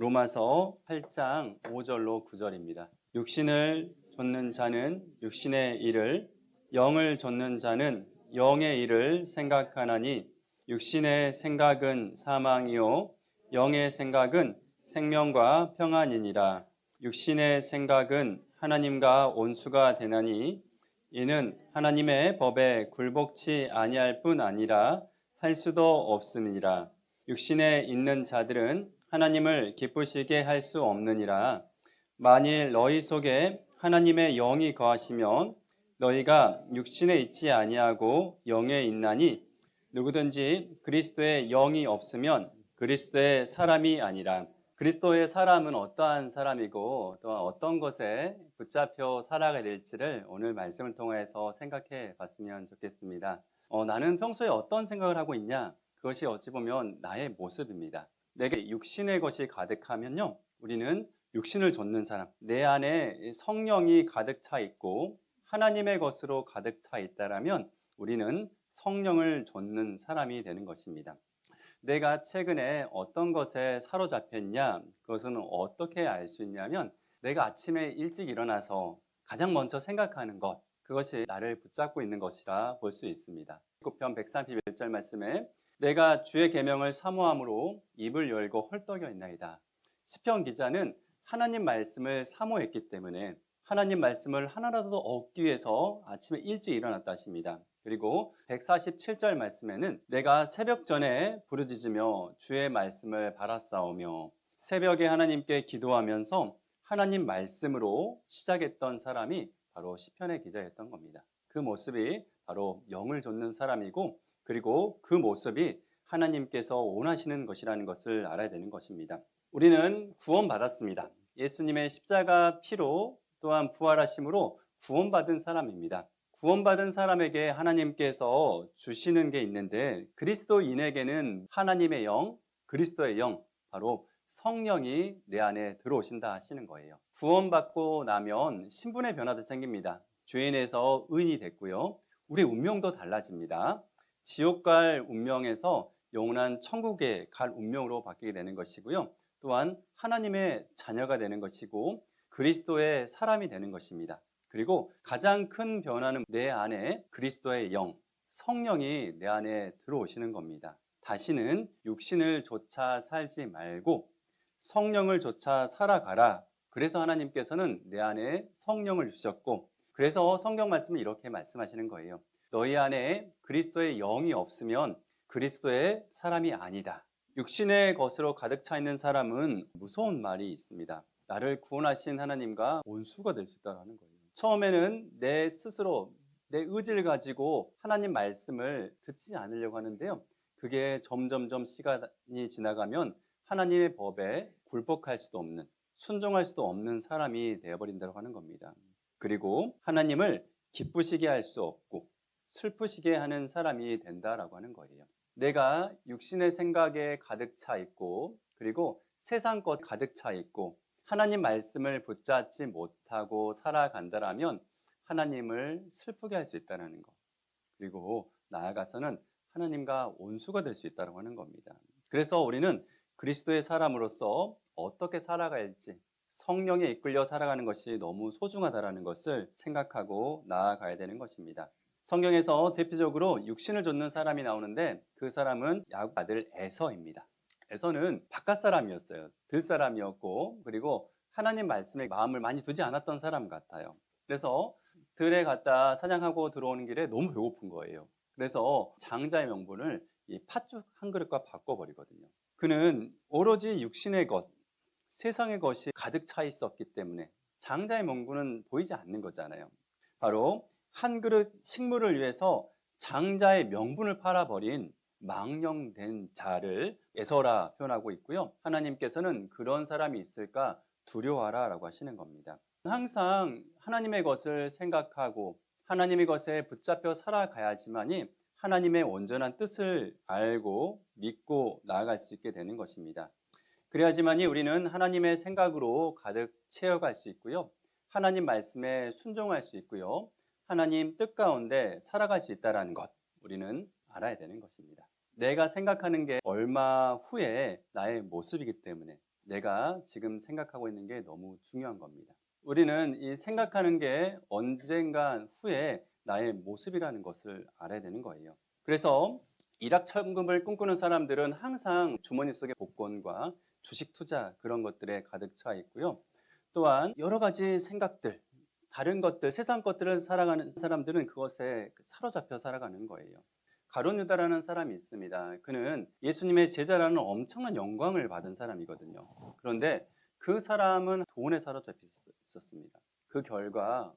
로마서 8장 5절로 9절입니다. 육신을 좇는 자는 육신의 일을, 영을 좇는 자는 영의 일을 생각하나니 육신의 생각은 사망이요 영의 생각은 생명과 평안이니라. 육신의 생각은 하나님과 온수가 되나니 이는 하나님의 법에 굴복치 아니할 뿐 아니라 할 수도 없음이니라. 육신에 있는 자들은 하나님을 기쁘시게 할 수 없느니라. 만일 너희 속에 하나님의 영이 거하시면 너희가 육신에 있지 아니하고 영에 있나니 누구든지 그리스도의 영이 없으면 그리스도의 사람이 아니라. 그리스도의 사람은 어떠한 사람이고 또한 어떤 것에 붙잡혀 살아가야 될지를 오늘 말씀을 통해서 생각해 봤으면 좋겠습니다. 나는 평소에 어떤 생각을 하고 있냐? 그것이 어찌 보면 나의 모습입니다. 내게 육신의 것이 가득하면요, 우리는 육신을 좇는 사람, 내 안에 성령이 가득 차 있고 하나님의 것으로 가득 차 있다라면 우리는 성령을 좇는 사람이 되는 것입니다. 내가 최근에 어떤 것에 사로잡혔냐, 그것은 어떻게 알 수 있냐면 내가 아침에 일찍 일어나서 가장 먼저 생각하는 것, 그것이 나를 붙잡고 있는 것이라 볼 수 있습니다. 시편 131절 말씀에 내가 주의 계명을 사모함으로 입을 열고 헐떡여 있나이다. 시편 기자는 하나님 말씀을 사모했기 때문에 하나님 말씀을 하나라도 얻기 위해서 아침에 일찍 일어났다 하십니다. 그리고 147절 말씀에는 내가 새벽 전에 부르짖으며 주의 말씀을 바라싸우며 새벽에 하나님께 기도하면서 하나님 말씀으로 시작했던 사람이 바로 시편의 기자였던 겁니다. 그 모습이 바로 영을 좇는 사람이고, 그리고 그 모습이 하나님께서 원하시는 것이라는 것을 알아야 되는 것입니다. 우리는 구원받았습니다. 예수님의 십자가 피로 또한 부활하심으로 구원받은 사람입니다. 구원받은 사람에게 하나님께서 주시는 게 있는데 그리스도인에게는 하나님의 영, 그리스도의 영, 바로 성령이 내 안에 들어오신다 하시는 거예요. 구원받고 나면 신분의 변화도 생깁니다. 죄인에서 의인이 됐고요. 우리 운명도 달라집니다. 지옥 갈 운명에서 영원한 천국에 갈 운명으로 바뀌게 되는 것이고요. 또한 하나님의 자녀가 되는 것이고 그리스도의 사람이 되는 것입니다. 그리고 가장 큰 변화는 내 안에 그리스도의 영, 성령이 내 안에 들어오시는 겁니다. 다시는 육신을 좇아 살지 말고 성령을 좇아 살아가라. 그래서 하나님께서는 내 안에 성령을 주셨고, 그래서 성경 말씀을 이렇게 말씀하시는 거예요. 너희 안에 그리스도의 영이 없으면 그리스도의 사람이 아니다. 육신의 것으로 가득 차 있는 사람은 무서운 말이 있습니다. 나를 구원하신 하나님과 원수가 될 수 있다는 거예요. 처음에는 내 스스로 내 의지를 가지고 하나님 말씀을 듣지 않으려고 하는데요. 그게 점점점 시간이 지나가면 하나님의 법에 굴복할 수도 없는, 순종할 수도 없는 사람이 되어버린다고 하는 겁니다. 그리고 하나님을 기쁘시게 할 수 없고 슬프시게 하는 사람이 된다라고 하는 거예요. 내가 육신의 생각에 가득 차 있고, 그리고 세상 것 가득 차 있고 하나님 말씀을 붙잡지 못하고 살아간다라면 하나님을 슬프게 할 수 있다는 것, 그리고 나아가서는 하나님과 원수가 될 수 있다고 하는 겁니다. 그래서 우리는 그리스도의 사람으로서 어떻게 살아갈지, 성령에 이끌려 살아가는 것이 너무 소중하다는 것을 생각하고 나아가야 되는 것입니다. 성경에서 대표적으로 육신을 좇는 사람이 나오는데 그 사람은 야곱 아들 에서입니다. 에서는 바깥 사람이었어요. 들 사람이었고, 그리고 하나님 말씀에 마음을 많이 두지 않았던 사람 같아요. 그래서 들에 갔다 사냥하고 들어오는 길에 너무 배고픈 거예요. 그래서 장자의 명분을 이 팥죽 한 그릇과 바꿔버리거든요. 그는 오로지 육신의 것, 세상의 것이 가득 차 있었기 때문에 장자의 명분은 보이지 않는 거잖아요. 바로 한 그릇 식물을 위해서 장자의 명분을 팔아버린 망령된 자를 에서라 표현하고 있고요. 하나님께서는 그런 사람이 있을까 두려워하라 라고 하시는 겁니다. 항상 하나님의 것을 생각하고 하나님의 것에 붙잡혀 살아가야지만이 하나님의 온전한 뜻을 알고 믿고 나아갈 수 있게 되는 것입니다. 그래야지만이 우리는 하나님의 생각으로 가득 채워갈 수 있고요. 하나님 말씀에 순종할 수 있고요. 하나님 뜻 가운데 살아갈 수 있다는 것, 우리는 알아야 되는 것입니다. 내가 생각하는 게 얼마 후에 나의 모습이기 때문에 내가 지금 생각하고 있는 게 너무 중요한 겁니다. 우리는 이 생각하는 게 언젠가 후에 나의 모습이라는 것을 알아야 되는 거예요. 그래서 일확천금을 꿈꾸는 사람들은 항상 주머니 속에 복권과 주식 투자 그런 것들에 가득 차 있고요. 또한 여러 가지 생각들, 다른 것들, 세상 것들을 살아가는 사람들은 그것에 사로잡혀 살아가는 거예요. 가룟 유다라는 사람이 있습니다. 그는 예수님의 제자라는 엄청난 영광을 받은 사람이거든요. 그런데 그 사람은 돈에 사로잡혀 있었습니다. 그 결과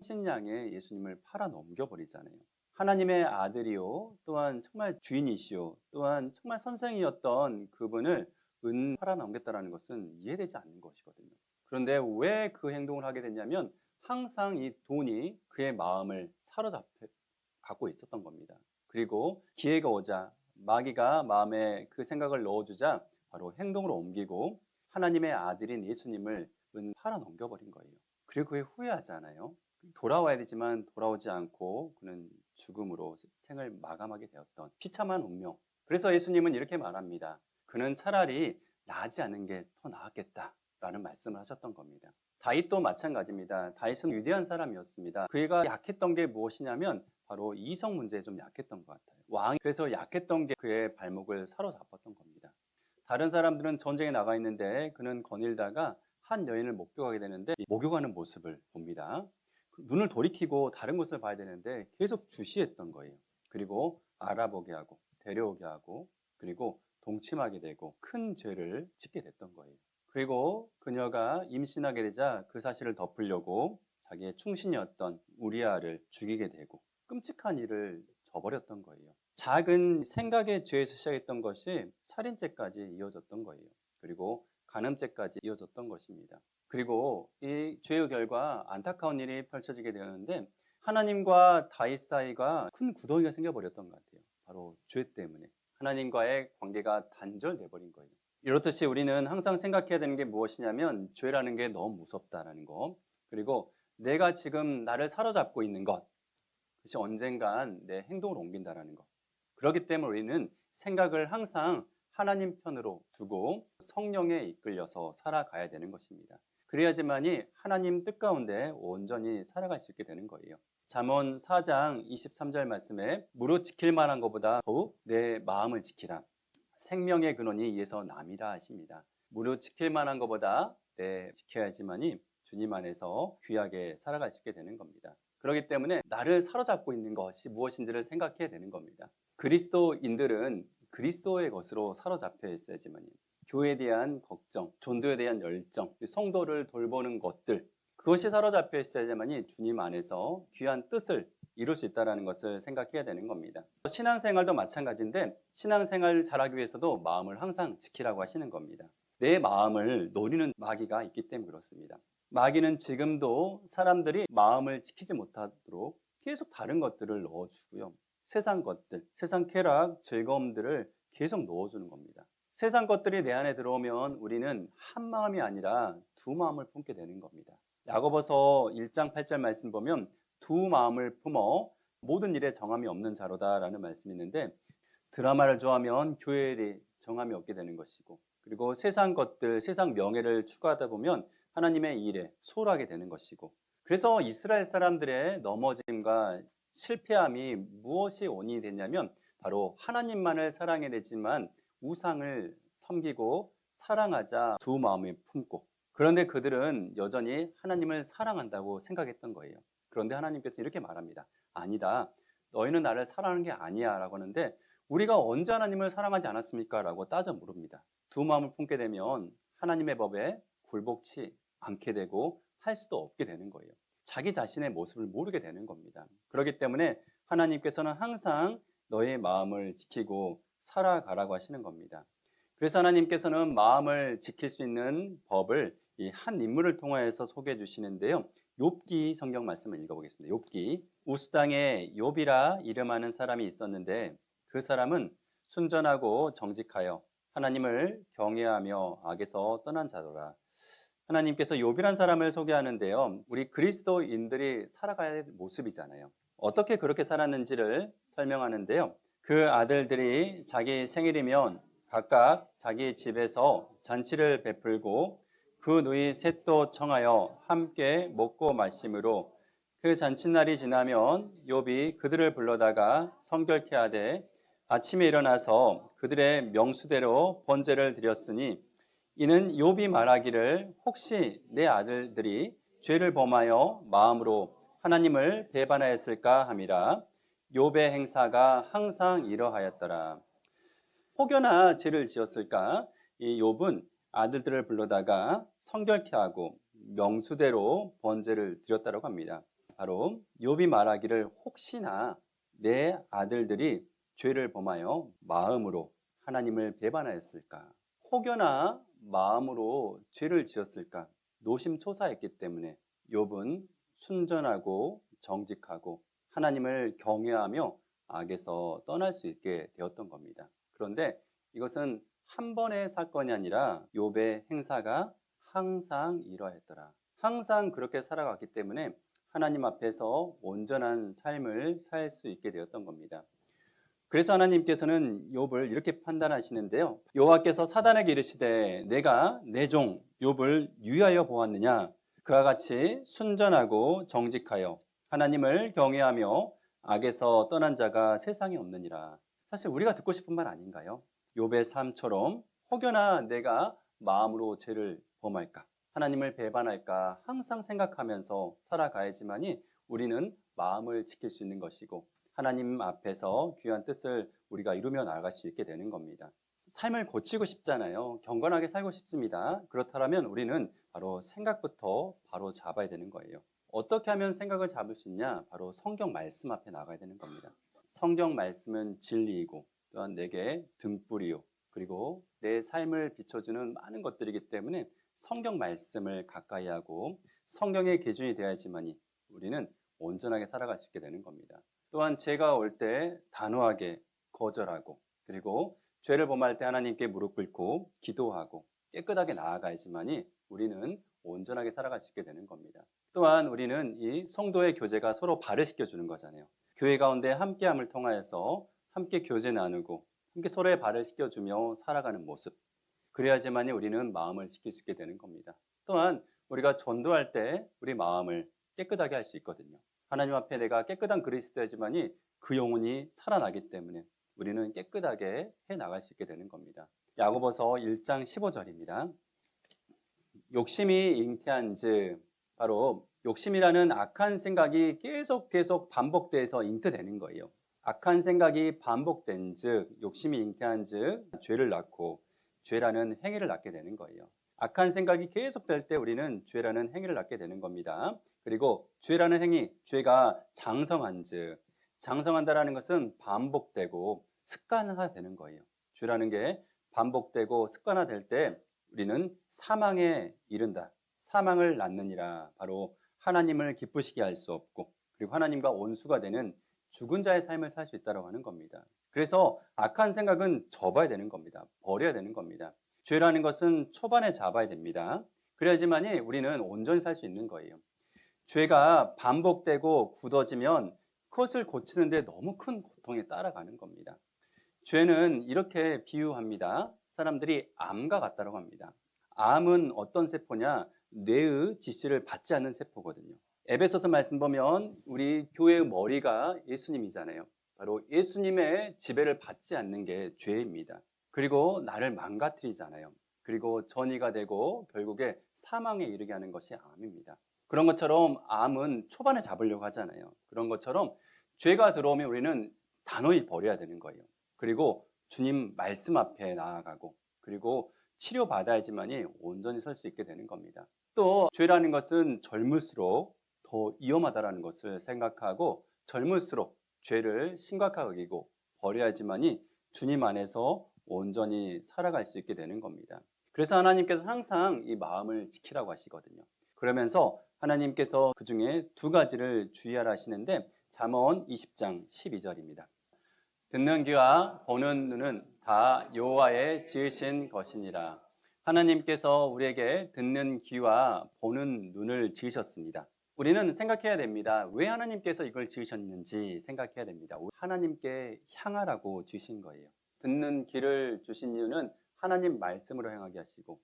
신양에 예수님을 팔아 넘겨버리잖아요. 하나님의 아들이요, 또한 정말 주인이시요, 또한 정말 선생이었던 그분을 팔아 넘겼다는 것은 이해되지 않는 것이거든요. 그런데 왜 그 행동을 하게 됐냐면 항상 이 돈이 그의 마음을 사로잡혀 갖고 있었던 겁니다. 그리고 기회가 오자 마귀가 마음에 그 생각을 넣어주자 바로 행동으로 옮기고 하나님의 아들인 예수님을 팔아 넘겨버린 거예요. 그리고 그에 후회하잖아요. 돌아와야 되지만 돌아오지 않고 그는 죽음으로 생을 마감하게 되었던 비참한 운명. 그래서 예수님은 이렇게 말합니다. 그는 차라리 나지 않은 게 더 나았겠다라는 말씀을 하셨던 겁니다. 다윗도 마찬가지입니다. 다윗은 위대한 사람이었습니다. 그가 약했던 게 무엇이냐면 바로 이성 문제에 좀 약했던 것 같아요. 왕이 그래서 약했던 게 그의 발목을 사로잡았던 겁니다. 다른 사람들은 전쟁에 나가 있는데 그는 거닐다가 한 여인을 목격하게 되는데 목욕하는 모습을 봅니다. 눈을 돌이키고 다른 곳을 봐야 되는데 계속 주시했던 거예요. 그리고 알아보게 하고 데려오게 하고 그리고 동침하게 되고 큰 죄를 짓게 됐던 거예요. 그리고 그녀가 임신하게 되자 그 사실을 덮으려고 자기의 충신이었던 우리아를 죽이게 되고 끔찍한 일을 저버렸던 거예요. 작은 생각의 죄에서 시작했던 것이 살인죄까지 이어졌던 거예요. 그리고 간음죄까지 이어졌던 것입니다. 그리고 이 죄의 결과 안타까운 일이 펼쳐지게 되었는데 하나님과 다윗 사이가 큰 구덩이가 생겨버렸던 것 같아요. 바로 죄 때문에 하나님과의 관계가 단절돼 버린 거예요. 이렇듯이 우리는 항상 생각해야 되는 게 무엇이냐면 죄라는 게 너무 무섭다라는 거, 그리고 내가 지금 나를 사로잡고 있는 것, 그것이 언젠간 내 행동을 옮긴다라는 것. 그렇기 때문에 우리는 생각을 항상 하나님 편으로 두고 성령에 이끌려서 살아가야 되는 것입니다. 그래야지만이 하나님 뜻 가운데 온전히 살아갈 수 있게 되는 거예요. 잠언 4장 23절 말씀에 무릇 지킬 만한 것보다 더욱 내 마음을 지키라. 생명의 근원이 이에서 남이라 하십니다. 무릇 지킬 만한 것보다 내 지켜야지만이 주님 안에서 귀하게 살아갈 수 있게 되는 겁니다. 그렇기 때문에 나를 사로잡고 있는 것이 무엇인지를 생각해야 되는 겁니다. 그리스도인들은 그리스도의 것으로 사로잡혀 있어야지만이 교회에 대한 걱정, 전도에 대한 열정, 성도를 돌보는 것들, 그것이 사로잡혀 있어야지만이 주님 안에서 귀한 뜻을 이룰 수 있다는 것을 생각해야 되는 겁니다. 신앙생활도 마찬가지인데 신앙생활을 잘하기 위해서도 마음을 항상 지키라고 하시는 겁니다. 내 마음을 노리는 마귀가 있기 때문에 그렇습니다. 마귀는 지금도 사람들이 마음을 지키지 못하도록 계속 다른 것들을 넣어주고요. 세상 것들, 세상 쾌락, 즐거움들을 계속 넣어주는 겁니다. 세상 것들이 내 안에 들어오면 우리는 한 마음이 아니라 두 마음을 품게 되는 겁니다. 야고보서 1장 8절 말씀 보면 두 마음을 품어 모든 일에 정함이 없는 자로다라는 말씀이 있는데 드라마를 좋아하면 교회에 정함이 없게 되는 것이고 그리고 세상 것들, 세상 명예를 추구하다 보면 하나님의 일에 소홀하게 되는 것이고 그래서 이스라엘 사람들의 넘어짐과 실패함이 무엇이 원인이 됐냐면 바로 하나님만을 사랑해야 되지만 우상을 섬기고 사랑하자 두 마음을 품고 그런데 그들은 여전히 하나님을 사랑한다고 생각했던 거예요. 그런데 하나님께서 이렇게 말합니다. 아니다. 너희는 나를 사랑하는 게 아니야 라고 하는데 우리가 언제 하나님을 사랑하지 않았습니까? 라고 따져 물읍니다. 두 마음을 품게 되면 하나님의 법에 굴복치 않게 되고 할 수도 없게 되는 거예요. 자기 자신의 모습을 모르게 되는 겁니다. 그렇기 때문에 하나님께서는 항상 너의 마음을 지키고 살아가라고 하시는 겁니다. 그래서 하나님께서는 마음을 지킬 수 있는 법을 이 한 인물을 통하여서 소개해 주시는데요. 욥기 성경 말씀을 읽어보겠습니다. 욥기 우스 땅에 욥이라 이름하는 사람이 있었는데 그 사람은 순전하고 정직하여 하나님을 경외하며 악에서 떠난 자더라. 하나님께서 욥이란 사람을 소개하는데요. 우리 그리스도인들이 살아가야 할 모습이잖아요. 어떻게 그렇게 살았는지를 설명하는데요. 그 아들들이 자기 생일이면 각각 자기 집에서 잔치를 베풀고 그 누이 셋도 청하여 함께 먹고 마심으로 그 잔칫날이 지나면 욥이 그들을 불러다가 성결케 하되 아침에 일어나서 그들의 명수대로 번제를 드렸으니 이는 욥이 말하기를 혹시 내 아들들이 죄를 범하여 마음으로 하나님을 배반하였을까 함이라. 욥의 행사가 항상 이러하였더라. 혹여나 죄를 지었을까? 이 욥은 아들들을 불러다가 성결케 하고 명수대로 번제를 드렸다고 합니다. 바로 욥이 말하기를 혹시나 내 아들들이 죄를 범하여 마음으로 하나님을 배반하였을까? 혹여나 마음으로 죄를 지었을까? 노심초사했기 때문에 욥은 순전하고 정직하고 하나님을 경외하며 악에서 떠날 수 있게 되었던 겁니다. 그런데 이것은 한 번의 사건이 아니라 욥의 행사가 항상 이러했더라. 항상 그렇게 살아갔기 때문에 하나님 앞에서 온전한 삶을 살 수 있게 되었던 겁니다. 그래서 하나님께서는 욥을 이렇게 판단하시는데요. 여호와께서 사단에게 이르시되 내가 내 종 욥을 유하여 보았느냐? 그와 같이 순전하고 정직하여 하나님을 경외하며 악에서 떠난 자가 세상에 없느니라. 사실 우리가 듣고 싶은 말 아닌가요? 욥의 삶처럼 혹여나 내가 마음으로 죄를 범할까? 하나님을 배반할까? 항상 생각하면서 살아가야지만이 우리는 마음을 지킬 수 있는 것이고 하나님 앞에서 귀한 뜻을 우리가 이루며 나아갈 수 있게 되는 겁니다. 삶을 고치고 싶잖아요. 경건하게 살고 싶습니다. 그렇다면 우리는 바로 생각부터 바로 잡아야 되는 거예요. 어떻게 하면 생각을 잡을 수 있냐? 바로 성경 말씀 앞에 나가야 되는 겁니다. 성경 말씀은 진리이고 또한 내게 등불이요. 그리고 내 삶을 비춰주는 많은 것들이기 때문에 성경 말씀을 가까이 하고 성경의 기준이 되어야지만이 우리는 온전하게 살아갈 수 있게 되는 겁니다. 또한 죄가 올 때 단호하게 거절하고 그리고 죄를 범할 때 하나님께 무릎 꿇고 기도하고 깨끗하게 나아가야지만이 우리는 온전하게 살아갈 수 있게 되는 겁니다. 또한 우리는 이 성도의 교제가 서로 발을 시켜주는 거잖아요. 교회 가운데 함께함을 통하여서 함께 교제 나누고 함께 서로의 발을 시켜주며 살아가는 모습. 그래야지만이 우리는 마음을 지킬 수 있게 되는 겁니다. 또한 우리가 전도할 때 우리 마음을 깨끗하게 할 수 있거든요. 하나님 앞에 내가 깨끗한 그리스도야지만이 그 영혼이 살아나기 때문에 우리는 깨끗하게 해 나갈 수 있게 되는 겁니다. 야고보서 1장 15절입니다. 욕심이 잉태한즉 바로 욕심이라는 악한 생각이 계속 반복돼서 잉태되는 거예요. 악한 생각이 반복된즉 욕심이 잉태한즉 죄를 낳고 죄라는 행위를 낳게 되는 거예요. 악한 생각이 계속될 때 우리는 죄라는 행위를 낳게 되는 겁니다. 그리고 죄라는 행위, 죄가 장성한즉 장성한다라는 것은 반복되고 습관화되는 거예요. 죄라는 게 반복되고 습관화될 때 우리는 사망에 이른다. 사망을 낳느니라. 바로 하나님을 기쁘시게 할 수 없고 그리고 하나님과 원수가 되는 죽은 자의 삶을 살 수 있다고 하는 겁니다. 그래서 악한 생각은 접어야 되는 겁니다. 버려야 되는 겁니다. 죄라는 것은 초반에 잡아야 됩니다. 그래야지만이 우리는 온전히 살 수 있는 거예요. 죄가 반복되고 굳어지면 그것을 고치는데 너무 큰 고통이 따라가는 겁니다. 죄는 이렇게 비유합니다. 사람들이 암과 같다고 합니다. 암은 어떤 세포냐? 뇌의 지시를 받지 않는 세포거든요. 에베소서 말씀 보면 우리 교회의 머리가 예수님이잖아요. 바로 예수님의 지배를 받지 않는 게 죄입니다. 그리고 나를 망가뜨리잖아요. 그리고 전이가 되고 결국에 사망에 이르게 하는 것이 암입니다. 그런 것처럼 암은 초반에 잡으려고 하잖아요. 그런 것처럼 죄가 들어오면 우리는 단호히 버려야 되는 거예요. 그리고 주님 말씀 앞에 나아가고 그리고 치료받아야지만이 온전히 설 수 있게 되는 겁니다. 또 죄라는 것은 젊을수록 더 위험하다는 것을 생각하고 젊을수록 죄를 심각하게 여기고 버려야지만이 주님 안에서 온전히 살아갈 수 있게 되는 겁니다. 그래서 하나님께서 항상 이 마음을 지키라고 하시거든요. 그러면서 하나님께서 그 중에 두 가지를 주의하라 하시는데 잠언 20장 12절입니다. 듣는 귀와 보는 눈은 다 여호와의 지으신 것이니라. 하나님께서 우리에게 듣는 귀와 보는 눈을 지으셨습니다. 우리는 생각해야 됩니다. 왜 하나님께서 이걸 지으셨는지 생각해야 됩니다. 하나님께 향하라고 지으신 거예요. 듣는 귀를 주신 이유는 하나님 말씀으로 행하게 하시고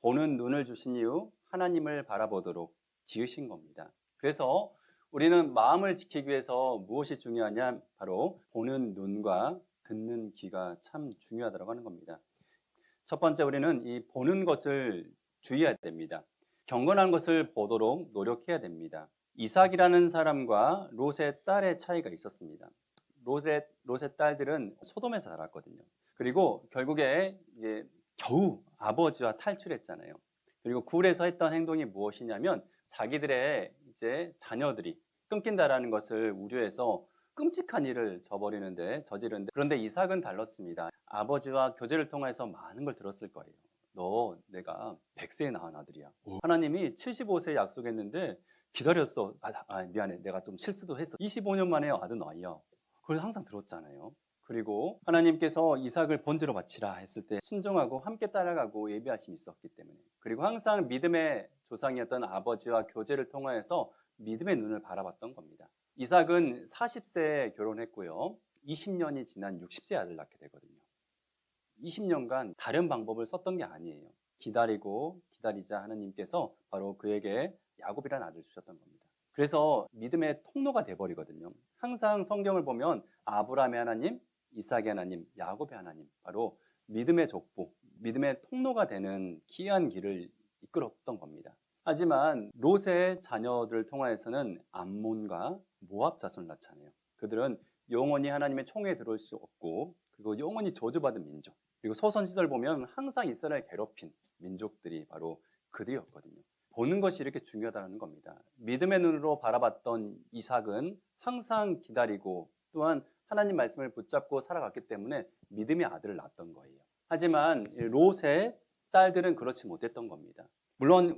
보는 눈을 주신 이유 하나님을 바라보도록 지으신 겁니다. 그래서 우리는 마음을 지키기 위해서 무엇이 중요하냐? 바로 보는 눈과 듣는 귀가 참 중요하다고 하는 겁니다. 첫 번째 우리는 이 보는 것을 주의해야 됩니다. 경건한 것을 보도록 노력해야 됩니다. 이삭이라는 사람과 롯의 딸의 차이가 있었습니다. 롯의 딸들은 소돔에서 살았거든요. 그리고 결국에 이제 겨우 아버지와 탈출했잖아요. 그리고 굴에서 했던 행동이 무엇이냐면 자기들의 이제 자녀들이 끊긴다라는 것을 우려해서 끔찍한 일을 저지르는데 그런데 이삭은 달랐습니다. 아버지와 교제를 통해서 많은 걸 들었을 거예요. 너 내가 100세에 낳은 아들이야. 하나님이 75세 약속했는데 기다렸어. 미안해. 내가 좀 실수도 했어. 25년 만에 아들 아이야. 그걸 항상 들었잖아요. 그리고 하나님께서 이삭을 번제로 바치라 했을 때 순종하고 함께 따라가고 예배하심이 있었기 때문에, 그리고 항상 믿음의 조상이었던 아버지와 교제를 통하여서 믿음의 눈을 바라봤던 겁니다. 이삭은 40세에 결혼했고요. 20년이 지난 60세 아들 낳게 되거든요. 20년간 다른 방법을 썼던 게 아니에요. 기다리자 하나님께서 바로 그에게 야곱이라는 아들을 주셨던 겁니다. 그래서 믿음의 통로가 돼버리거든요. 항상 성경을 보면 아브라함의 하나님, 이삭의 하나님, 야곱의 하나님, 바로 믿음의 족보, 믿음의 통로가 되는 귀한 길을 이끌었던 겁니다. 하지만 롯의 자녀들을 통하여서는 암몬과 모압 자손을 낳잖아요. 그들은 영원히 하나님의 총회에 들어올 수 없고, 그리고 영원히 저주받은 민족, 그리고 소선 시절 보면 항상 이스라엘 괴롭힌 민족들이 바로 그들이었거든요. 보는 것이 이렇게 중요하다는 겁니다. 믿음의 눈으로 바라봤던 이삭은 항상 기다리고 또한 하나님 말씀을 붙잡고 살아갔기 때문에 믿음의 아들을 낳았던 거예요. 하지만 롯의 딸들은 그렇지 못했던 겁니다. 물론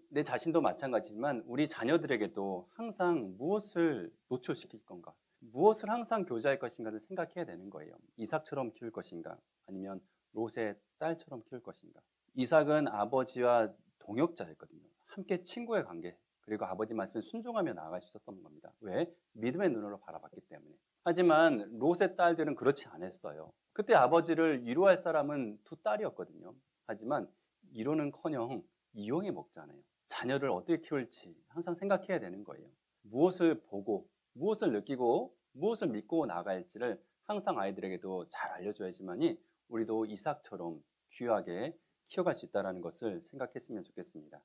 내 자신도 마찬가지지만 우리 자녀들에게도 항상 무엇을 노출시킬 건가, 무엇을 항상 교제할 것인가를 생각해야 되는 거예요. 이삭처럼 키울 것인가, 아니면 롯의 딸처럼 키울 것인가. 이삭은 아버지와 동역자였거든요. 함께 친구의 관계, 그리고 아버지 말씀에 순종하며 나아갈 수 있었던 겁니다. 왜? 믿음의 눈으로 바라봤기 때문에. 하지만 롯의 딸들은 그렇지 않았어요. 그때 아버지를 위로할 사람은 두 딸이었거든요. 하지만 위로는커녕 이용해 먹잖아요. 자녀를 어떻게 키울지 항상 생각해야 되는 거예요. 무엇을 보고, 무엇을 느끼고, 무엇을 믿고 나갈지를 항상 아이들에게도 잘 알려줘야지만이 우리도 이삭처럼 귀하게 키워갈 수 있다는 것을 생각했으면 좋겠습니다.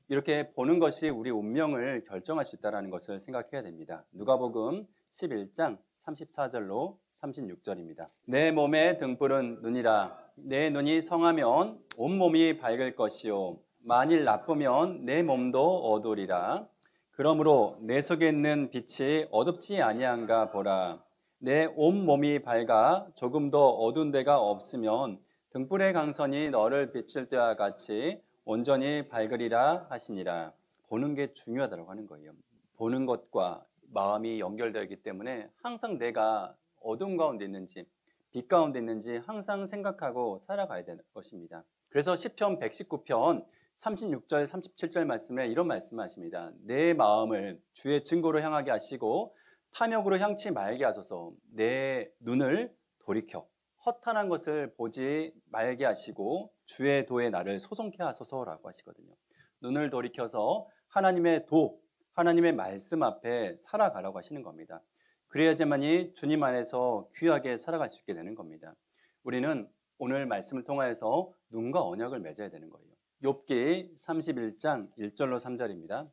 이렇게 보는 것이 우리 운명을 결정할 수 있다는 것을 생각해야 됩니다. 누가복음 11장 34절로 36절입니다. 내 몸의 등불은 눈이라. 내 눈이 성하면 온몸이 밝을 것이요 만일 나쁘면 내 몸도 어두우리라. 그러므로 내 속에 있는 빛이 어둡지 아니한가 보라. 내 온몸이 밝아 조금도 어두운 데가 없으면 등불의 강선이 너를 비출 때와 같이 온전히 밝으리라 하시니라. 보는 게 중요하다고 하는 거예요. 보는 것과 마음이 연결되기 때문에 항상 내가 어둠 가운데 있는지 빛 가운데 있는지 항상 생각하고 살아가야 되는 것입니다. 그래서 시편 119편 36절 37절 말씀에 이런 말씀하십니다. 내 마음을 주의 증거로 향하게 하시고 탐욕으로 향치 말게 하소서. 내 눈을 돌이켜 허탄한 것을 보지 말게 하시고 주의 도에 나를 소송케 하소서라고 하시거든요. 눈을 돌이켜서 하나님의 말씀 앞에 살아가라고 하시는 겁니다. 그래야지만이 주님 안에서 귀하게 살아갈 수 있게 되는 겁니다. 우리는 오늘 말씀을 통하여서 눈과 언약을 맺어야 되는 거예요. 욥기 31장 1절로 3절입니다.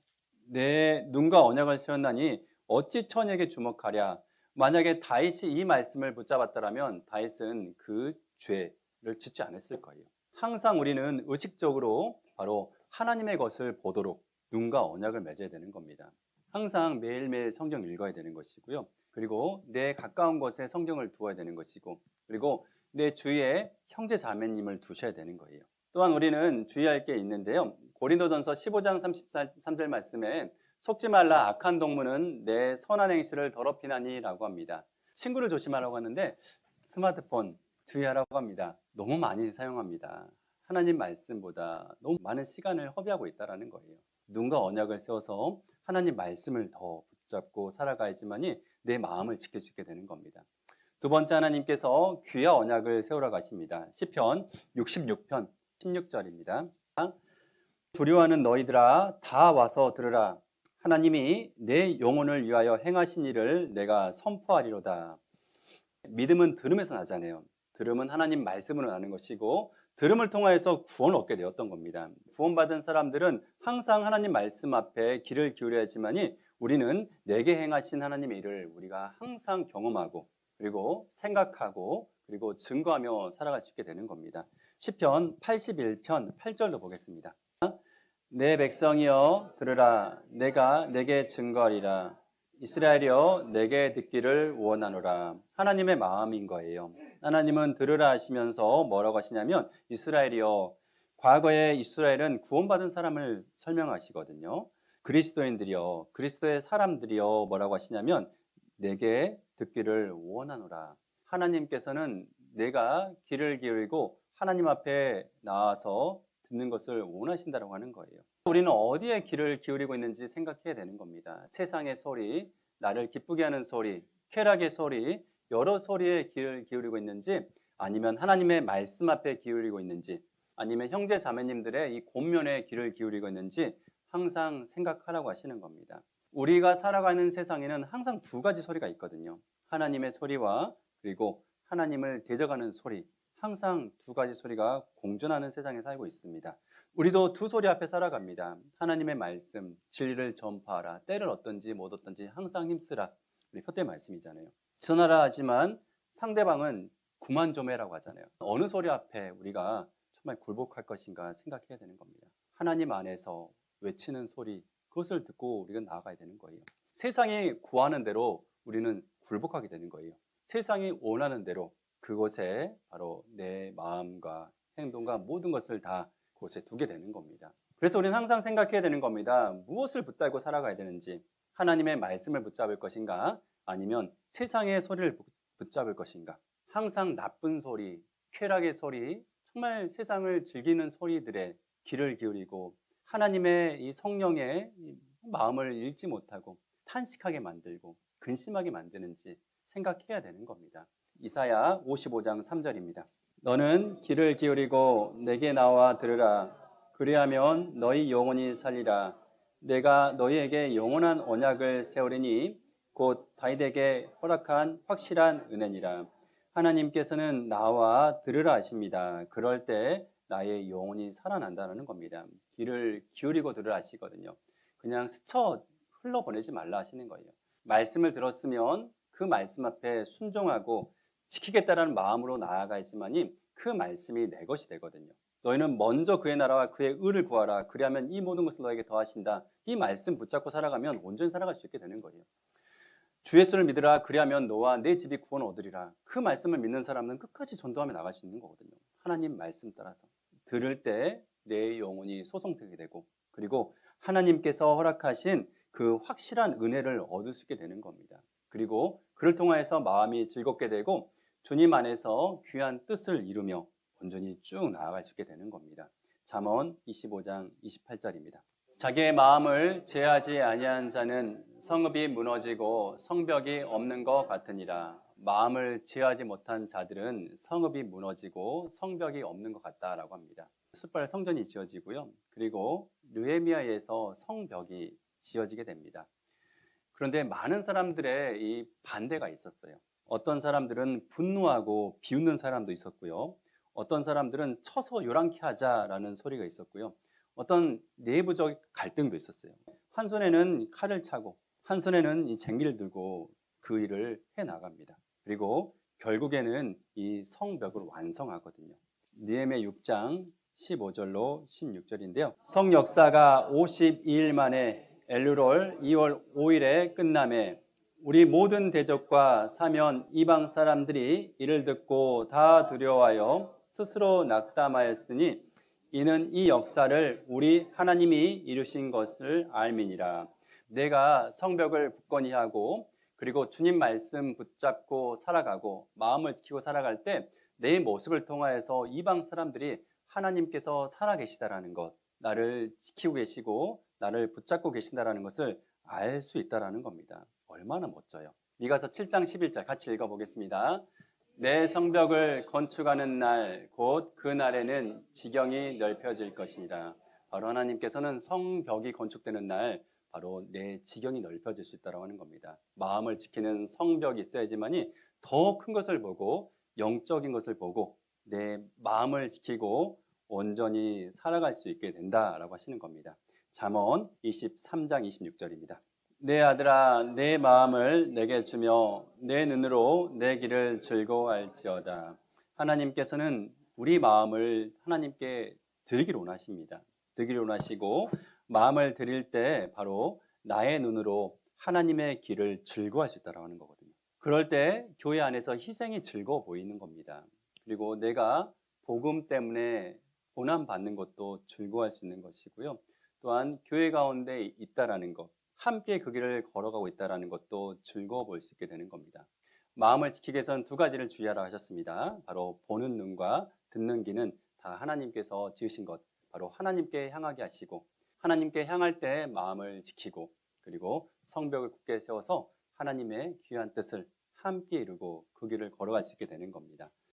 내 눈과 언약을 세웠나니 어찌 천에게 주목하랴. 만약에 다윗이 이 말씀을 붙잡았다면 다윗은 그 죄를 짓지 않았을 거예요. 항상 우리는 의식적으로 바로 하나님의 것을 보도록 눈과 언약을 맺어야 되는 겁니다. 항상 매일매일 성경 읽어야 되는 것이고요. 그리고 내 가까운 곳에 성경을 두어야 되는 것이고, 그리고 내 주위에 형제 자매님을 두셔야 되는 거예요. 또한 우리는 주의할 게 있는데요. 고린도전서 15장 33절 말씀에 속지 말라 악한 동무는 내 선한 행실을 더럽히나니 라고 합니다. 친구를 조심하라고 하는데 스마트폰 주의하라고 합니다. 너무 많이 사용합니다. 하나님 말씀보다 너무 많은 시간을 허비하고 있다는 거예요. 눈과 언약을 세워서 하나님 말씀을 더 붙잡고 살아가야지만이 내 마음을 지킬 수 있게 되는 겁니다. 두 번째, 하나님께서 귀와 언약을 세우러 가십니다. 시편 66편 16절입니다. 두려워하는 너희들아 다 와서 들으라. 하나님이 내 영혼을 위하여 행하신 일을 내가 선포하리로다. 믿음은 들음에서 나잖아요. 들음은 하나님 말씀으로 나는 것이고 들음을 통하여서 구원을 얻게 되었던 겁니다. 구원받은 사람들은 항상 하나님 말씀 앞에 귀를 기울여야지만이 우리는 내게 행하신 하나님의 일을 우리가 항상 경험하고 그리고 생각하고 그리고 증거하며 살아갈 수 있게 되는 겁니다. 시편 81편 8절도 보겠습니다. 내 백성이여 들으라. 내가 내게 증거하리라. 이스라엘이여 내게 듣기를 원하노라. 하나님의 마음인 거예요. 하나님은 들으라 하시면서 뭐라고 하시냐면 이스라엘이여, 과거에 이스라엘은 구원받은 사람을 설명하시거든요. 그리스도인들이여, 그리스도의 사람들이여 뭐라고 하시냐면 내게 듣기를 원하노라. 하나님께서는 내가 귀를 기울이고 하나님 앞에 나와서 듣는 것을 원하신다고 하는 거예요. 우리는 어디에 귀를 기울이고 있는지 생각해야 되는 겁니다. 세상의 소리, 나를 기쁘게 하는 소리, 쾌락의 소리, 여러 소리에 귀를 기울이고 있는지 아니면 하나님의 말씀 앞에 기울이고 있는지 아니면 형제 자매님들의 이 권면에 귀를 기울이고 있는지 항상 생각하라고 하시는 겁니다. 우리가 살아가는 세상에는 항상 두 가지 소리가 있거든요. 하나님의 소리와 그리고 하나님을 대적하는 소리, 항상 두 가지 소리가 공존하는 세상에 살고 있습니다. 우리도 두 소리 앞에 살아갑니다. 하나님의 말씀, 진리를 전파하라. 때를 어떤지 못 어떤지 항상 힘쓰라. 우리 표대 말씀이잖아요. 전하라 하지만 상대방은 그만 좀 해라고 하잖아요. 어느 소리 앞에 우리가 정말 굴복할 것인가 생각해야 되는 겁니다. 하나님 안에서 외치는 소리, 그것을 듣고 우리가 나아가야 되는 거예요. 세상이 구하는 대로 우리는 굴복하게 되는 거예요. 세상이 원하는 대로 그곳에 바로 내 마음과 행동과 모든 것을 다 그곳에 두게 되는 겁니다. 그래서 우리는 항상 생각해야 되는 겁니다. 무엇을 붙들고 살아가야 되는지, 하나님의 말씀을 붙잡을 것인가 아니면 세상의 소리를 붙잡을 것인가. 항상 나쁜 소리, 쾌락의 소리, 정말 세상을 즐기는 소리들에 귀를 기울이고 하나님의 이 성령의 마음을 읽지 못하고 탄식하게 만들고 근심하게 만드는지 생각해야 되는 겁니다. 이사야 55장 3절입니다. 너는 귀를 기울이고 내게 나와 들으라. 그리하면 너희 영혼이 살리라. 내가 너희에게 영원한 언약을 세우리니 곧 다윗에게 허락한 확실한 은혜니라. 하나님께서는 나와 들으라 하십니다. 그럴 때 나의 영혼이 살아난다는 겁니다. 귀를 기울이고 들으라 하시거든요. 그냥 스쳐 흘러보내지 말라 하시는 거예요. 말씀을 들었으면 그 말씀 앞에 순종하고 지키겠다라는 마음으로 나아가야지만이 그 말씀이 내 것이 되거든요. 너희는 먼저 그의 나라와 그의 의를 구하라. 그리하면 이 모든 것을 너에게 더하신다. 이 말씀 붙잡고 살아가면 온전히 살아갈 수 있게 되는 거예요. 주 예수를 믿으라. 그리하면 너와 내 집이 구원 얻으리라. 그 말씀을 믿는 사람은 끝까지 전도하며 나갈 수 있는 거거든요. 하나님 말씀 따라서 들을 때 내 영혼이 소송되게 되고 그리고 하나님께서 허락하신 그 확실한 은혜를 얻을 수 있게 되는 겁니다. 그리고 그를 통하여서 마음이 즐겁게 되고 주님 안에서 귀한 뜻을 이루며 온전히 쭉 나아갈 수 있게 되는 겁니다. 잠언 25장 28절입니다. 자기의 마음을 제하지 아니한 자는 성읍이 무너지고 성벽이 없는 것 같으니라. 마음을 제하지 못한 자들은 성읍이 무너지고 성벽이 없는 것 같다라고 합니다. 숫발 성전이 지어지고요. 그리고 느헤미야에서 성벽이 지어지게 됩니다. 그런데 많은 사람들의 이 반대가 있었어요. 어떤 사람들은 분노하고 비웃는 사람도 있었고요. 어떤 사람들은 쳐서 요란케 하자라는 소리가 있었고요. 어떤 내부적 갈등도 있었어요. 한 손에는 칼을 차고 한 손에는 이 쟁기를 들고 그 일을 해나갑니다. 그리고 결국에는 이 성벽을 완성하거든요. 느헤미야 6장 15절로 16절인데요. 성 역사가 52일 만에 엘루롤 2월 5일에 끝남에 우리 모든 대적과 사면 이방 사람들이 이를 듣고 다 두려워하여 스스로 낙담하였으니 이는 이 역사를 우리 하나님이 이루신 것을 알미니라. 내가 성벽을 굳건히 하고 그리고 주님 말씀 붙잡고 살아가고 마음을 지키고 살아갈 때 내 모습을 통하여서 이방 사람들이 하나님께서 살아계시다라는 것, 나를 지키고 계시고 나를 붙잡고 계신다라는 것을 알 수 있다라는 겁니다. 얼마나 멋져요. 미가서 7장 11절 같이 읽어보겠습니다. 내 성벽을 건축하는 날, 곧 그 날에는 지경이 넓혀질 것이니라. 바로 하나님께서는 성벽이 건축되는 날, 바로 내 지경이 넓혀질 수 있다고 하는 겁니다. 마음을 지키는 성벽이 있어야지만이 더 큰 것을 보고 영적인 것을 보고 내 마음을 지키고 온전히 살아갈 수 있게 된다라고 하시는 겁니다. 잠언 23장 26절입니다. 내 아들아 내 마음을 내게 주며 내 눈으로 내 길을 즐거워할지어다. 하나님께서는 우리 마음을 하나님께 드리기를 원하십니다. 드리기를 원하시고 마음을 드릴 때 바로 나의 눈으로 하나님의 길을 즐거워할 수 있다고 하는 거거든요. 그럴 때 교회 안에서 희생이 즐거워 보이는 겁니다. 그리고 내가 복음 때문에 고난받는 것도 즐거워할 수 있는 것이고요. 또한 교회 가운데 있다라는 것, 함께 그 길을 걸어가고 있다는 것도 즐거워 보일 수 있게 되는 겁니다. 마음을 지키기 위해서는 두 가지를 주의하라 하셨습니다. 바로 보는 눈과 듣는 귀는 다 하나님께서 지으신 것, 바로 하나님께 향하게 하시고 하나님께 향할 때 마음을 지키고 그리고 성벽을 굳게 세워서 하나님의 귀한 뜻을 함께 이루고 그 길을 걸어갈 수 있게 되는 겁니다.